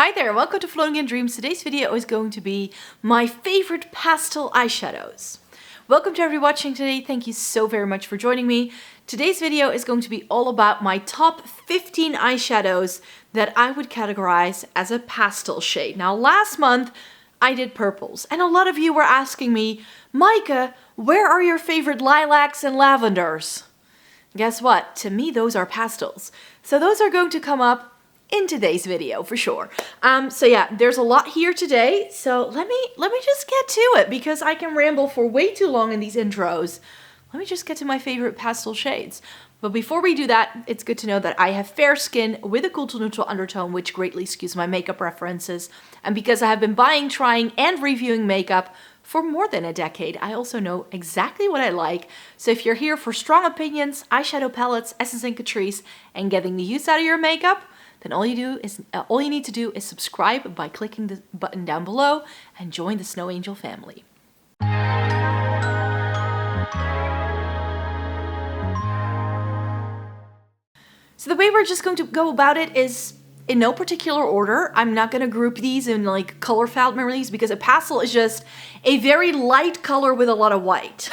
Hi there, welcome to Floating in Dreams. Today's video is going to be my favorite pastel eyeshadows. Welcome to everyone watching today. Thank you so very much for joining me. Today's video is going to be all about my top 15 eyeshadows that I would categorize as a pastel shade. Now, last month I did purples, and a lot of you were asking me, Micah, where are your favorite lilacs and lavenders? Guess what? To me, those are pastels. So those are going to come up in today's video for sure. So yeah, there's a lot here today. So let me just get to it because I can ramble for way too long in these intros. Let me just get to my favorite pastel shades. But before we do that, it's good to know that I have fair skin with a cool to neutral undertone, which greatly skews my makeup preferences. And because I have been buying, trying, and reviewing makeup for more than a decade, I also know exactly what I like. So if you're here for strong opinions, eyeshadow palettes, essence, and Catrice, and getting the use out of your makeup, then all you need to do is subscribe by clicking the button down below and join the Snow Angel family. So the way we're just going to go about it is in no particular order. I'm not going to group these in like color families because a pastel is just a very light color with a lot of white.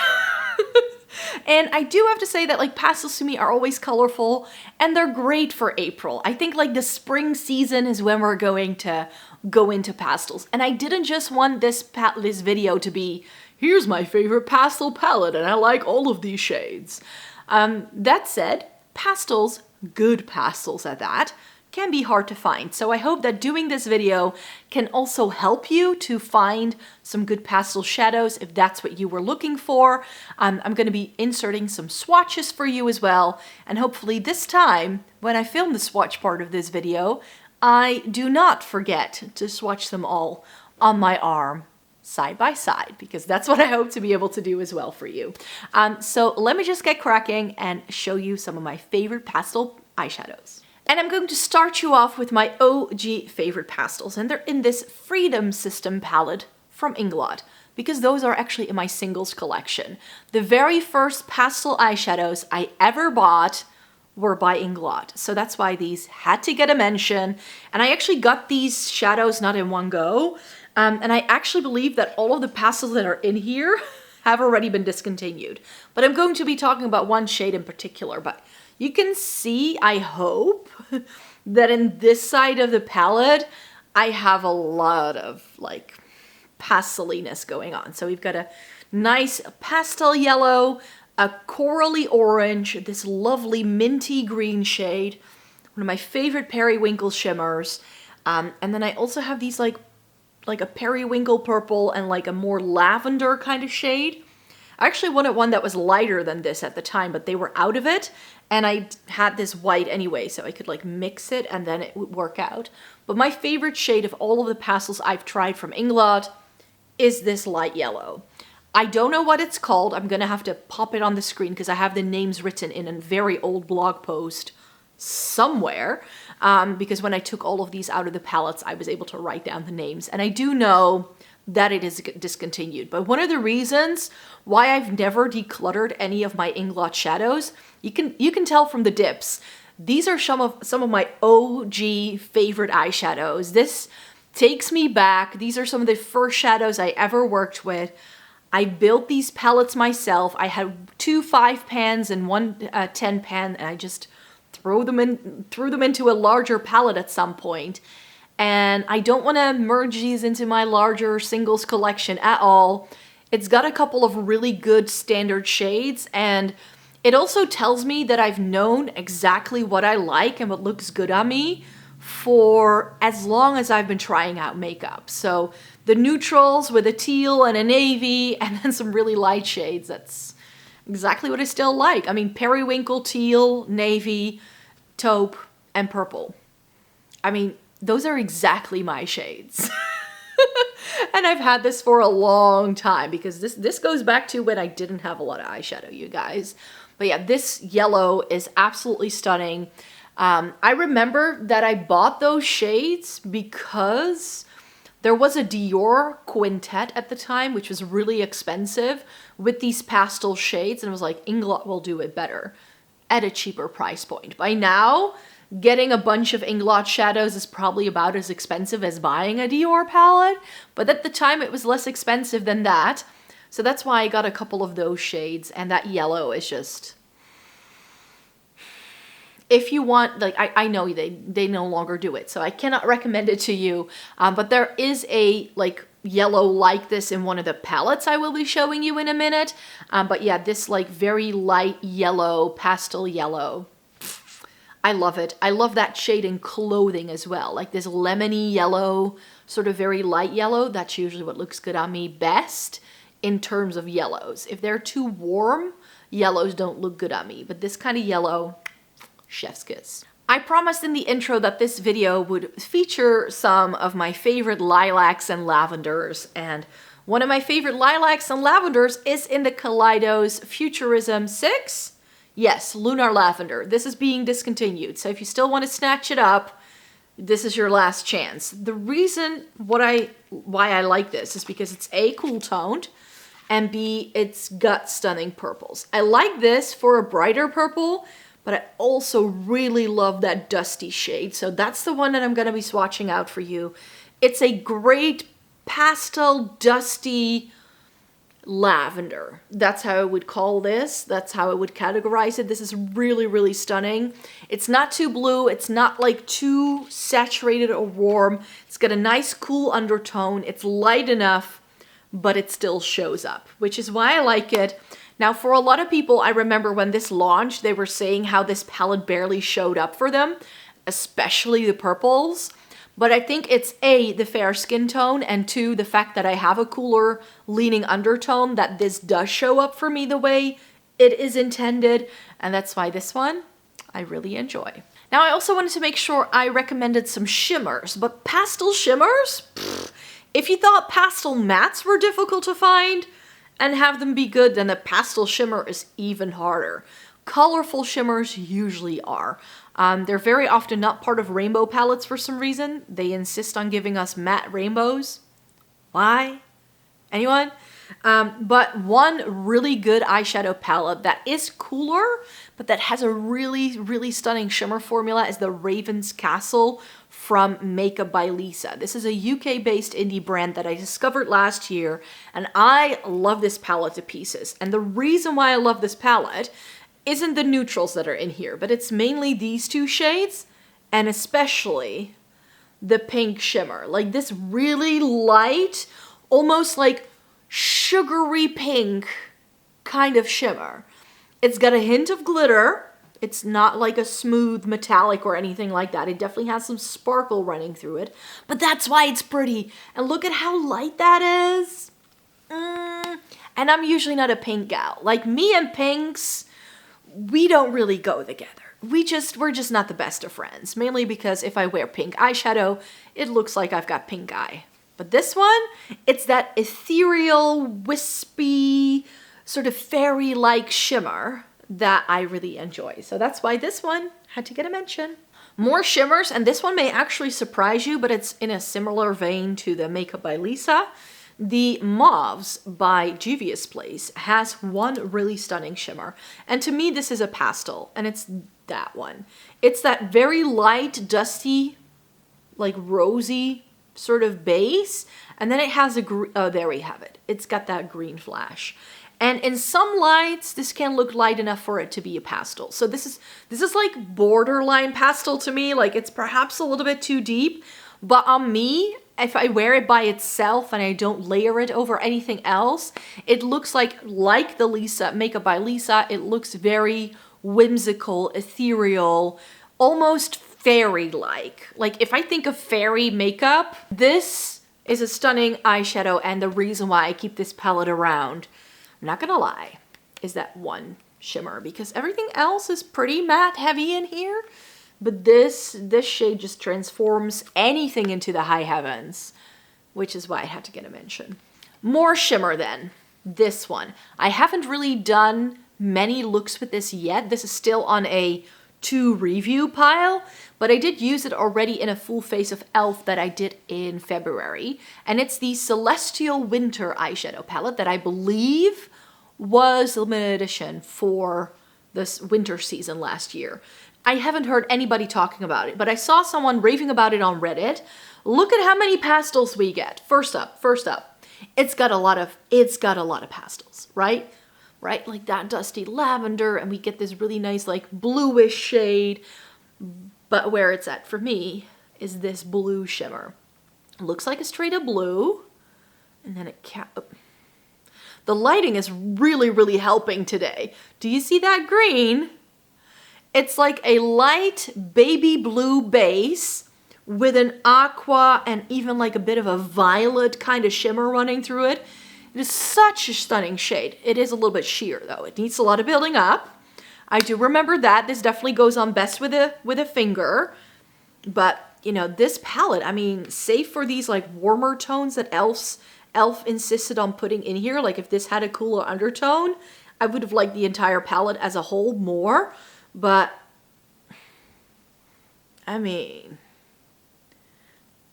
And I do have to say that like pastels to me are always colorful and they're great for April. I think like the spring season is when we're going to go into pastels. And I didn't just want this video to be, here's my favorite pastel palette and I like all of these shades. That said, pastels, good pastels at that, can be hard to find. So I hope that doing this video can also help you to find some good pastel shadows if that's what you were looking for. I'm going to be inserting some swatches for you as well. And hopefully this time, when I film the swatch part of this video, I do not forget to swatch them all on my arm side by side, because that's what I hope to be able to do as well for you. So let me just get cracking and show you some of my favorite pastel eyeshadows. And I'm going to start you off with my OG favorite pastels, and they're in this Freedom System palette from Inglot, because those are actually in my singles collection. The very first pastel eyeshadows I ever bought were by Inglot, so that's why these had to get a mention. And I actually got these shadows not in one go, and I actually believe that all of the pastels that are in here have already been discontinued. But I'm going to be talking about one shade in particular, but you can see, I hope, that in this side of the palette, I have a lot of like pasteliness going on. So we've got a nice pastel yellow, a corally orange, this lovely minty green shade, one of my favorite periwinkle shimmers. And then I also have these like a periwinkle purple and like a more lavender kind of shade. I actually wanted one that was lighter than this at the time, but they were out of it. And I had this white anyway, so I could like mix it and then it would work out. But my favorite shade of all of the pastels I've tried from Inglot is this light yellow. I don't know what it's called. I'm gonna have to pop it on the screen because I have the names written in a very old blog post somewhere. Because when I took all of these out of the palettes, I was able to write down the names. And I do know that it is discontinued. But one of the reasons why I've never decluttered any of my Inglot shadows, you can tell from the dips. These are some of my OG favorite eyeshadows. This takes me back. These are some of the first shadows I ever worked with. I built these palettes myself. I had 2 5-pans and 1 10-pan, and I just threw them into a larger palette at some point. And I don't want to merge these into my larger singles collection at all. It's got a couple of really good standard shades, and it also tells me that I've known exactly what I like and what looks good on me for as long as I've been trying out makeup. So the neutrals with a teal and a navy, and then some really light shades, that's exactly what I still like. I mean, periwinkle, teal, navy, taupe, and purple. I mean, those are exactly my shades. And I've had this for a long time because this goes back to when I didn't have a lot of eyeshadow, you guys. But yeah, this yellow is absolutely stunning. I remember that I bought those shades because there was a Dior quintet at the time, which was really expensive with these pastel shades. And it was like, Inglot will do it better at a cheaper price point. By now, getting a bunch of Inglot shadows is probably about as expensive as buying a Dior palette, but at the time it was less expensive than that. So that's why I got a couple of those shades, and that yellow is just... If you want, like, I know they no longer do it, so I cannot recommend it to you, but there is a, like, yellow like this in one of the palettes I will be showing you in a minute. But yeah, this, like, very light yellow, pastel yellow. I love it. I love that shade in clothing as well, like this lemony yellow, sort of very light yellow. That's usually what looks good on me best in terms of yellows. If they're too warm, yellows don't look good on me, but this kind of yellow... chef's kiss. I promised in the intro that this video would feature some of my favorite lilacs and lavenders, and one of my favorite lilacs and lavenders is in the Kaleidos Futurism 6. Yes, Lunar Lavender. This is being discontinued, so if you still want to snatch it up, this is your last chance. The reason why I like this is because it's A, cool toned, and B, it's got stunning purples. I like this for a brighter purple, but I also really love that dusty shade. So that's the one that I'm gonna be swatching out for you. It's a great pastel dusty lavender. That's how I would call this. That's how I would categorize it. This is really, really stunning. It's not too blue. It's not like too saturated or warm. It's got a nice cool undertone. It's light enough, but it still shows up, which is why I like it. Now, for a lot of people, I remember when this launched, they were saying how this palette barely showed up for them, especially the purples. But I think it's A, the fair skin tone, and 2, the fact that I have a cooler leaning undertone, that this does show up for me the way it is intended. And that's why this one I really enjoy. Now, I also wanted to make sure I recommended some shimmers, but pastel shimmers? Pfft. If you thought pastel mattes were difficult to find and have them be good, then the pastel shimmer is even harder. Colorful shimmers usually are. They're very often not part of rainbow palettes for some reason. They insist on giving us matte rainbows. Why? Anyone? But one really good eyeshadow palette that is cooler, but that has a really, really stunning shimmer formula is the Raven's Castle from Makeup by Lisa. This is a UK-based indie brand that I discovered last year, and I love this palette to pieces. And the reason why I love this palette isn't the neutrals that are in here, but it's mainly these two shades, and especially the pink shimmer. Like this really light, almost like sugary pink kind of shimmer. It's got a hint of glitter. It's not like a smooth metallic or anything like that. It definitely has some sparkle running through it, but that's why it's pretty. And look at how light that is. And I'm usually not a pink gal. Like me and pinks, we don't really go together. We're just not the best of friends, mainly because if I wear pink eyeshadow, it looks like I've got pink eye. But this one, it's that ethereal, wispy, sort of fairy-like shimmer that I really enjoy. So that's why this one had to get a mention. More shimmers, and this one may actually surprise you, but it's in a similar vein to the Makeup by Lisa. The Mauves by Juvia's Place has one really stunning shimmer. And to me, this is a pastel, and it's that one. It's that very light, dusty, like rosy sort of base, and then it has a oh, there we have it. It's got that green flash. And in some lights, this can look light enough for it to be a pastel. So this is like borderline pastel to me. Like it's perhaps a little bit too deep, but on me, if I wear it by itself and I don't layer it over anything else, it looks like the Lisa, Makeup by Lisa, it looks very whimsical, ethereal, almost fairy-like. Like if I think of fairy makeup, this is a stunning eyeshadow, and the reason why I keep this palette around, I'm not gonna lie, is that one shimmer, because everything else is pretty matte heavy in here, but this shade just transforms anything into the high heavens, which is why I had to get a mention. More shimmer then, this one. I haven't really done many looks with this yet. This is still on a to review pile, but I did use it already in a full face of e.l.f. that I did in February, and it's the Celestial Winter eyeshadow palette that I believe was limited edition for this winter season last year. I haven't heard anybody talking about it, but I saw someone raving about it on Reddit. Look at how many pastels we get. First up, it's got a lot of pastels, right? Right? Like that dusty lavender, and we get this really nice like bluish shade. But where it's at for me is this blue shimmer. It looks like a straight up blue, and then the lighting is really, really helping today. Do you see that green? It's like a light baby blue base with an aqua and even like a bit of a violet kind of shimmer running through it. It is such a stunning shade. It is a little bit sheer though. It needs a lot of building up. I do remember that. This definitely goes on best with a finger. But, you know, this palette, I mean, save for these like warmer tones that Elf insisted on putting in here, like if this had a cooler undertone, I would have liked the entire palette as a whole more. But, I mean,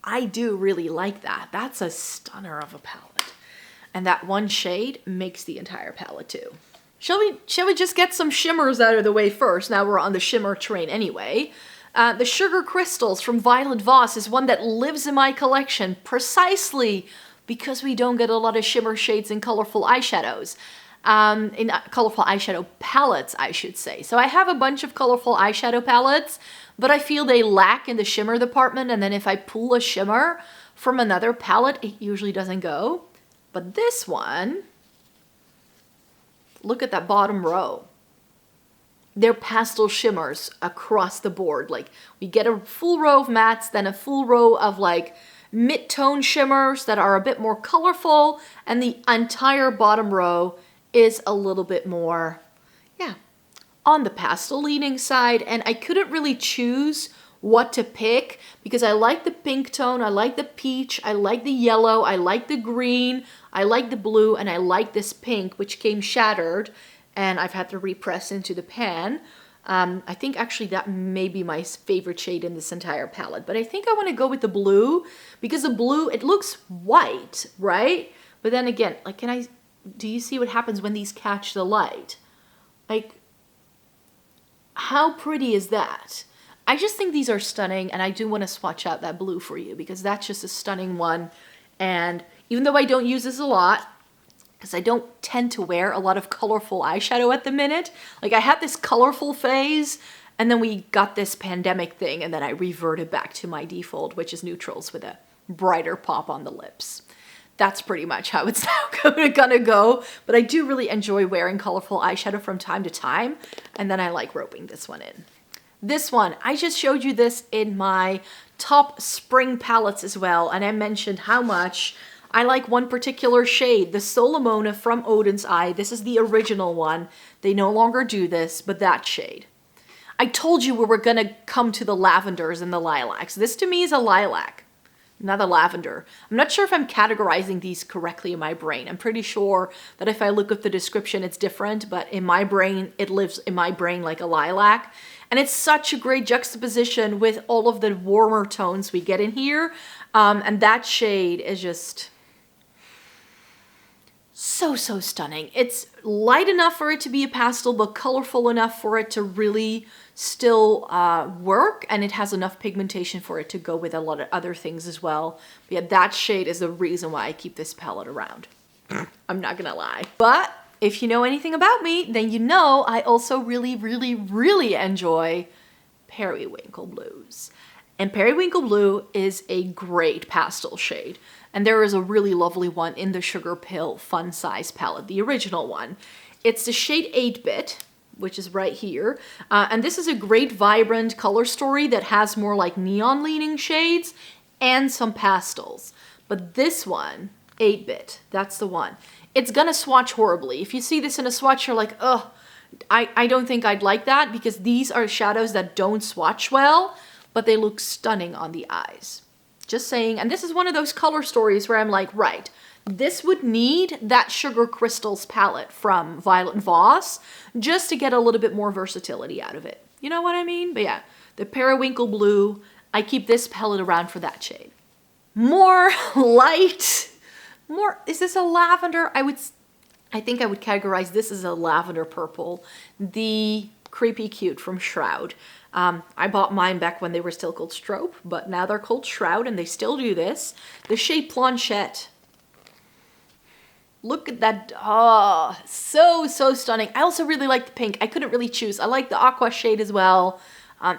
I do really like that. That's a stunner of a palette. And that one shade makes the entire palette too. Shall we just get some shimmers out of the way first? Now we're on the shimmer train anyway. The Sugar Crystals from Violet Voss is one that lives in my collection precisely because we don't get a lot of shimmer shades in colorful eyeshadows. In colorful eyeshadow palettes, I should say. So I have a bunch of colorful eyeshadow palettes, but I feel they lack in the shimmer department, and then if I pull a shimmer from another palette, it usually doesn't go. But this one, look at that bottom row. They're pastel shimmers across the board. Like, we get a full row of mattes, then a full row of like mid-tone shimmers that are a bit more colorful, and the entire bottom row is a little bit more, yeah, on the pastel leaning side. And I couldn't really choose what to pick because I like the pink tone, I like the peach, I like the yellow, I like the green, I like the blue, and I like this pink, which came shattered, and I've had to repress into the pan. I think actually that may be my favorite shade in this entire palette, but I think I want to go with the blue because the blue, it looks white, right? But then again, like, do you see what happens when these catch the light? Like, how pretty is that? I just think these are stunning, and I do want to swatch out that blue for you because that's just a stunning one. And even though I don't use this a lot, because I don't tend to wear a lot of colorful eyeshadow at the minute. Like, I had this colorful phase, and then we got this pandemic thing, and then I reverted back to my default, which is neutrals with a brighter pop on the lips. That's pretty much how it's now gonna go. But I do really enjoy wearing colorful eyeshadow from time to time, and then I like roping this one in. This one, I just showed you this in my top spring palettes as well, and I mentioned how much I like one particular shade, the Solomona from Odin's Eye. This is the original one. They no longer do this, but that shade. I told you we were gonna come to the lavenders and the lilacs. This to me is a lilac, not a lavender. I'm not sure if I'm categorizing these correctly in my brain. I'm pretty sure that if I look at the description, it's different, but in my brain, it lives in my brain like a lilac. And it's such a great juxtaposition with all of the warmer tones we get in here. And that shade is just so stunning. It's light enough for it to be a pastel, but colorful enough for it to really still work, and it has enough pigmentation for it to go with a lot of other things as well. But yeah, that shade is the reason why I keep this palette around. I'm not gonna lie. But if you know anything about me, then you know I also really enjoy Periwinkle Blues. And Periwinkle Blue is a great pastel shade. And there is a really lovely one in the Sugar Pill Fun Size palette, the original one. It's the shade 8-Bit, which is right here. And this is a great vibrant color story that has more like neon leaning shades and some pastels. But this one, 8-Bit, that's the one. It's gonna swatch horribly. If you see this in a swatch, you're like, ugh, I don't think I'd like that, because these are shadows that don't swatch well, but they look stunning on the eyes. Just saying. And this is one of those color stories where I'm like, right, this would need that Sugar Crystals palette from Violet Voss just to get a little bit more versatility out of it. You know what I mean? But yeah, the Periwinkle Blue, I keep this palette around for that shade. More light, is this a lavender? I think I would categorize this as a lavender purple. The Creepy Cute from Shroud. I bought mine back when they were still called Strobe, but now they're called Shroud and they still do this. The shade Planchette. Look at that. Oh, so stunning. I also really like the pink. I couldn't really choose. I like the aqua shade as well.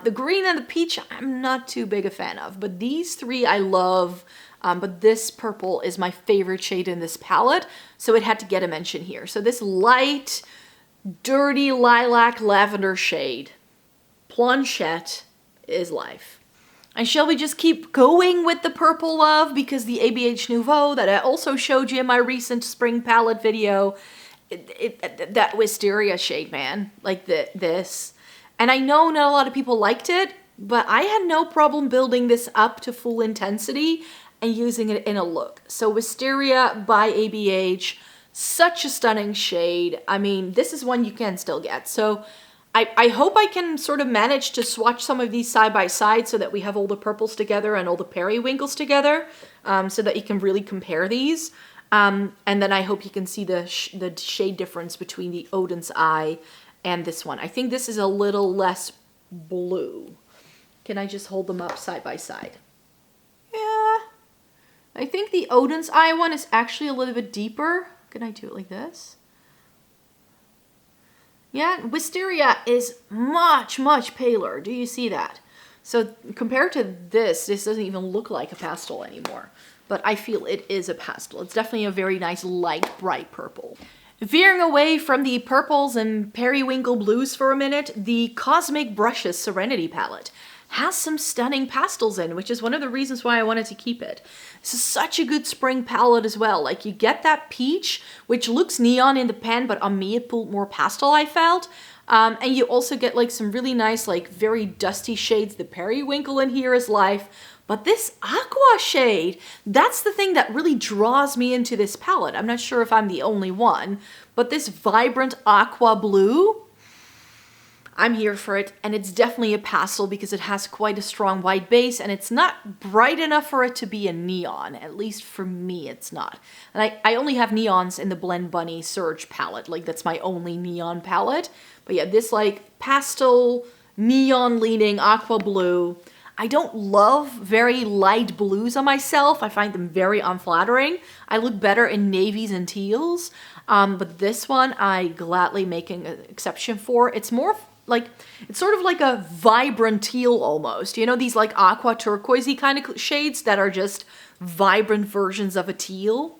The green and the peach, I'm not too big a fan of, but these three I love. But this purple is my favorite shade in this palette, so it had to get a mention here. So this light, dirty lilac lavender shade, Planchette, is life. And shall we just keep going with the purple love? Because the ABH Nouveau that I also showed you in my recent spring palette video, that wisteria shade, man, like this. And I know not a lot of people liked it, but I had no problem building this up to full intensity and using it in a look. So Wisteria by ABH, such a stunning shade. I mean, this is one you can still get. So I hope I can sort of manage to swatch some of these side by side so that we have all the purples together and all the periwinkles together, so that you can really compare these. And then I hope you can see the shade difference between the Odin's Eye and this one. I think this is a little less blue. Can I just hold them up side by side? Yeah. I think the Odin's Eye one is actually a little bit deeper. Can I do it like this? Yeah, Wisteria is much paler. Do you see that? So compared to this doesn't even look like a pastel anymore. But I feel it is a pastel. It's definitely a very nice light, bright purple. Veering away from the purples and periwinkle blues for a minute, the Cosmic Brushes Serenity palette has some stunning pastels in, which is one of the reasons why I wanted to keep it. This is such a good spring palette as well. Like, you get that peach, which looks neon in the pan, but on me it pulled more pastel, I felt. And you also get like some really nice, like very dusty shades. The periwinkle in here is life. But this aqua shade, that's the thing that really draws me into this palette. I'm not sure if I'm the only one, but this vibrant aqua blue, I'm here for it, and it's definitely a pastel because it has quite a strong white base, and it's not bright enough for it to be a neon. At least for me, it's not. And I only have neons in the Blend Bunny Surge palette. Like, that's my only neon palette. But yeah, this like pastel, neon-leaning aqua blue. I don't love very light blues on myself. I find them very unflattering. I look better in navies and teals. But this one, I gladly make an exception for. It's more like, it's sort of like a vibrant teal almost. You know, these like aqua turquoisey kind of shades that are just vibrant versions of a teal.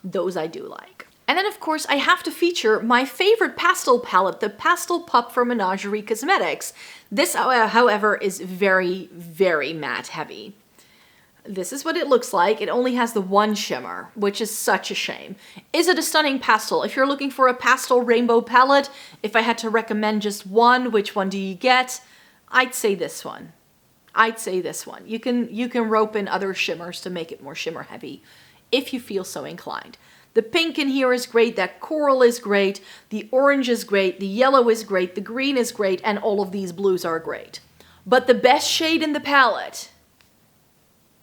Those I do like. And then, of course, I have to feature my favorite pastel palette, the Pastel Pup from Menagerie Cosmetics. This, however, is very matte heavy. This is what it looks like. It only has the one shimmer, which is such a shame. Is it a stunning pastel? If you're looking for a pastel rainbow palette, if I had to recommend just one, which one do you get? I'd say this one. I'd say this one. You can rope in other shimmers to make it more shimmer heavy, if you feel so inclined. The pink in here is great, that coral is great, the orange is great, the yellow is great, the green is great, and all of these blues are great. But the best shade in the palette,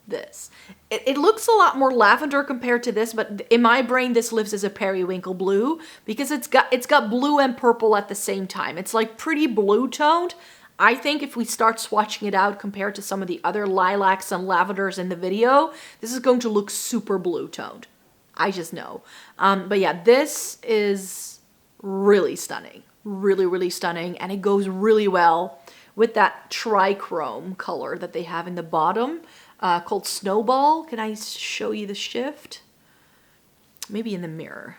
this. It looks a lot more lavender compared to this, but in my brain this lives as a periwinkle blue because it's got blue and purple at the same time. It's like pretty blue toned. I think if we start swatching it out compared to some of the other lilacs and lavenders in the video, this is going to look super blue toned. I just know. But yeah, this is really stunning. Really stunning, and it goes really well with that trichrome color that they have in the bottom. Called Snowball. Can I show you the shift? Maybe in the mirror.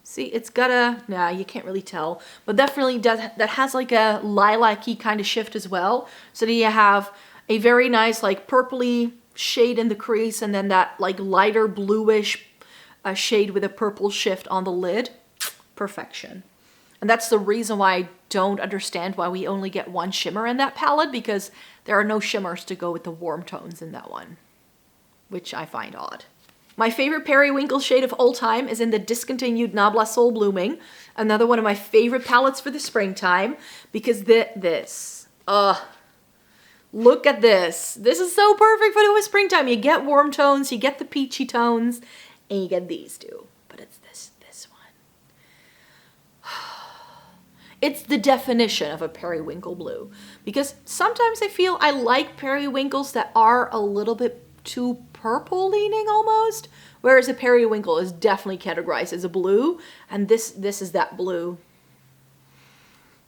See, it's got a, nah, you can't really tell, but definitely that has like a lilac-y kind of shift as well. So that you have a very nice like purpley shade in the crease and then that like lighter bluish shade with a purple shift on the lid. Perfection. And that's the reason why I don't understand why we only get one shimmer in that palette, because there are no shimmers to go with the warm tones in that one, which I find odd. My favorite periwinkle shade of all time is in the Discontinued Nabla Soul Blooming, another one of my favorite palettes for the springtime, because look at this. This is so perfect for the springtime. You get warm tones, you get the peachy tones, and you get these two. But it's this one. It's the definition of a periwinkle blue, because sometimes I feel I like periwinkles that are a little bit too purple leaning almost, whereas a periwinkle is definitely categorized as a blue, and this is that blue.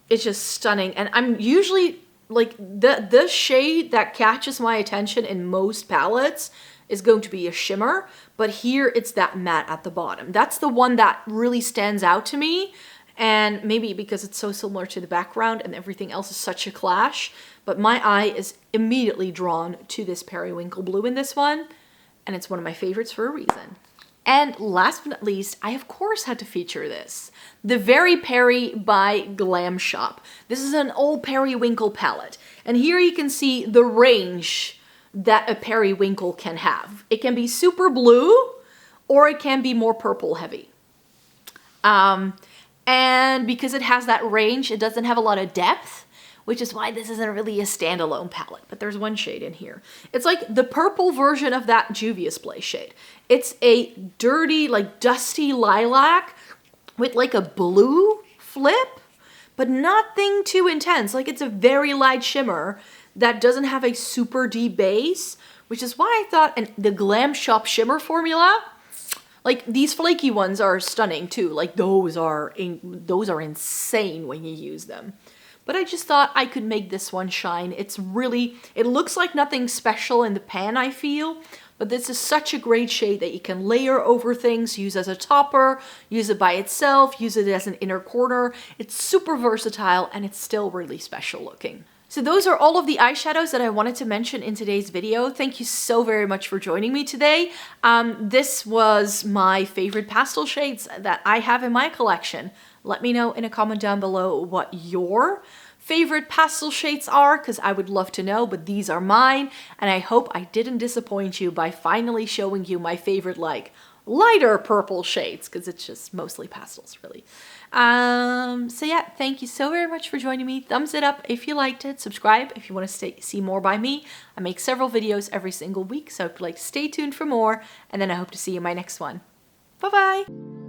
It's just stunning, and I'm usually like the shade that catches my attention in most palettes is going to be a shimmer, but here it's that matte at the bottom. That's the one that really stands out to me, and maybe because it's so similar to the background and everything else is such a clash, but my eye is immediately drawn to this periwinkle blue in this one, and it's one of my favorites for a reason. And last but not least, I of course had to feature this. The Very Peri by Glam Shop. This is an old periwinkle palette. And here you can see the range that a periwinkle can have. It can be super blue, or it can be more purple heavy. And because it has that range, it doesn't have a lot of depth, which is why this isn't really a standalone palette, but there's one shade in here. It's like the purple version of that Juvia's Play shade. It's a dirty, like dusty lilac with like a blue flip, but nothing too intense. Like it's a very light shimmer that doesn't have a super deep base, which is why I thought the Glam Shop shimmer formula, like these flaky ones are stunning too. Like those are insane when you use them. But I just thought I could make this one shine. It's really, it looks like nothing special in the pan, I feel, but this is such a great shade that you can layer over things, use as a topper, use it by itself, use it as an inner corner. It's super versatile and it's still really special looking. So those are all of the eyeshadows that I wanted to mention in today's video. Thank you so very much for joining me today. This was my favorite pastel shades that I have in my collection. Let me know in a comment down below what your favorite pastel shades are, because I would love to know, but these are mine, and I hope I didn't disappoint you by finally showing you my favorite, like, lighter purple shades, because it's just mostly pastels, really. So yeah, thank you so very much for joining me. Thumbs it up if you liked it. Subscribe if you want to see more by me. I make several videos every single week, so if you'd like to stay tuned for more, and then I hope to see you in my next one. Bye-bye!